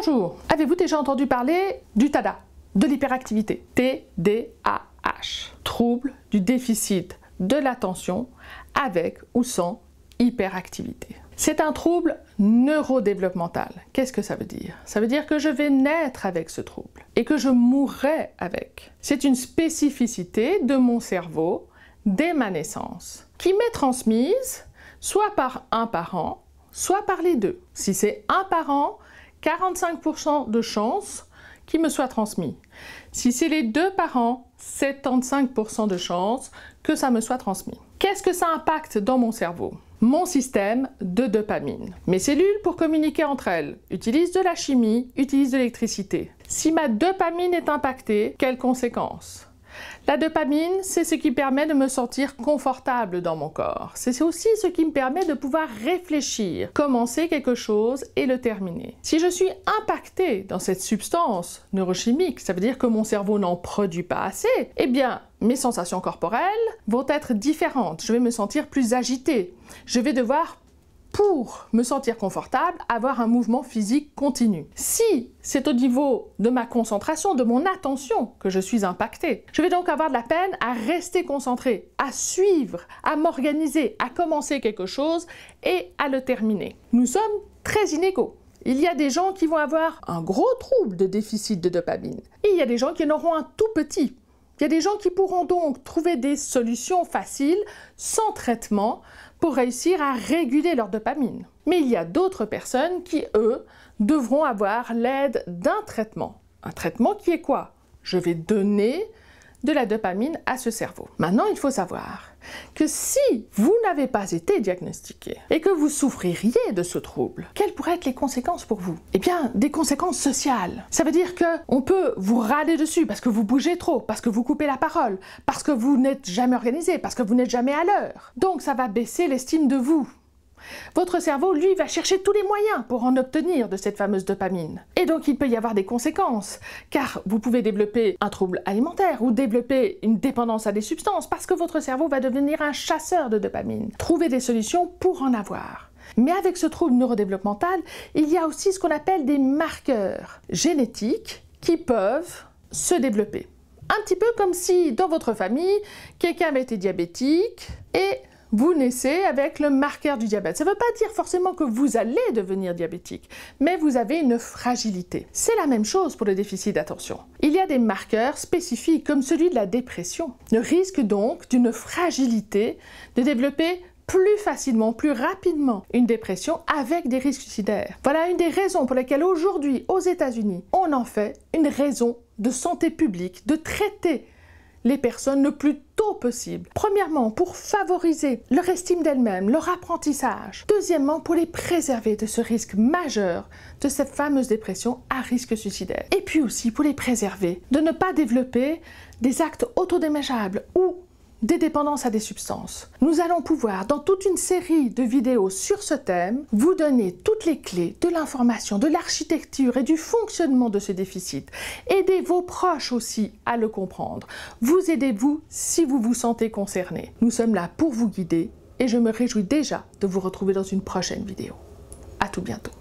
Bonjour, avez-vous déjà entendu parler du TDAH, de l'hyperactivité? TDAH, trouble du déficit de l'attention avec ou sans hyperactivité. C'est un trouble neurodéveloppemental. Qu'est-ce que ça veut dire? Ça veut dire que je vais naître avec ce trouble et que je mourrai avec. C'est une spécificité de mon cerveau dès ma naissance qui m'est transmise soit par un parent, soit par les deux. Si c'est un parent, 45% de chances qu'il me soit transmis. Si c'est les deux parents, 75% de chances que ça me soit transmis. Qu'est-ce que ça impacte dans mon cerveau? Mon système de dopamine. Mes cellules, pour communiquer entre elles, utilisent de la chimie, utilisent de l'électricité. Si ma dopamine est impactée, quelles conséquences? La dopamine, c'est ce qui permet de me sentir confortable dans mon corps. C'est aussi ce qui me permet de pouvoir réfléchir, commencer quelque chose et le terminer. Si je suis impactée dans cette substance neurochimique, ça veut dire que mon cerveau n'en produit pas assez, eh bien, mes sensations corporelles vont être différentes. Je vais me sentir plus agitée. Je vais devoir, pour me sentir confortable, avoir un mouvement physique continu. Si c'est au niveau de ma concentration, de mon attention que je suis impactée, je vais donc avoir de la peine à rester concentrée, à suivre, à m'organiser, à commencer quelque chose et à le terminer. Nous sommes très inégaux. Il y a des gens qui vont avoir un gros trouble de déficit de dopamine et il y a des gens qui en auront un tout petit. Il y a des gens qui pourront donc trouver des solutions faciles, sans traitement, pour réussir à réguler leur dopamine. Mais il y a d'autres personnes qui, eux, devront avoir l'aide d'un traitement. Un traitement qui est quoi? Je vais donner de la dopamine à ce cerveau. Maintenant, il faut savoir que si vous n'avez pas été diagnostiqué et que vous souffririez de ce trouble, quelles pourraient être les conséquences pour vous? Eh bien, des conséquences sociales. Ça veut dire qu'on peut vous râler dessus parce que vous bougez trop, parce que vous coupez la parole, parce que vous n'êtes jamais organisé, parce que vous n'êtes jamais à l'heure. Donc, ça va baisser l'estime de vous. Votre cerveau, lui, va chercher tous les moyens pour en obtenir de cette fameuse dopamine. Et donc, il peut y avoir des conséquences, car vous pouvez développer un trouble alimentaire ou développer une dépendance à des substances, parce que votre cerveau va devenir un chasseur de dopamine. Trouvez des solutions pour en avoir. Mais avec ce trouble neurodéveloppemental, il y a aussi ce qu'on appelle des marqueurs génétiques qui peuvent se développer. Un petit peu comme si, dans votre famille, quelqu'un avait été diabétique et vous naissez avec le marqueur du diabète. Ça ne veut pas dire forcément que vous allez devenir diabétique, mais vous avez une fragilité. C'est la même chose pour le déficit d'attention. Il y a des marqueurs spécifiques comme celui de la dépression. Le risque donc d'une fragilité de développer plus facilement, plus rapidement une dépression avec des risques suicidaires. Voilà une des raisons pour lesquelles aujourd'hui, aux États-Unis, on en fait une raison de santé publique, de traiter les personnes le plus tôt possible. Premièrement, pour favoriser leur estime d'elles-mêmes, leur apprentissage. Deuxièmement, pour les préserver de ce risque majeur de cette fameuse dépression à risque suicidaire. Et puis aussi pour les préserver de ne pas développer des actes autodommageables ou des dépendances à des substances. Nous allons pouvoir, dans toute une série de vidéos sur ce thème, vous donner toutes les clés de l'information, de l'architecture et du fonctionnement de ce déficit. Aidez vos proches aussi à le comprendre. Vous aidez-vous si vous vous sentez concerné. Nous sommes là pour vous guider et je me réjouis déjà de vous retrouver dans une prochaine vidéo. À tout bientôt.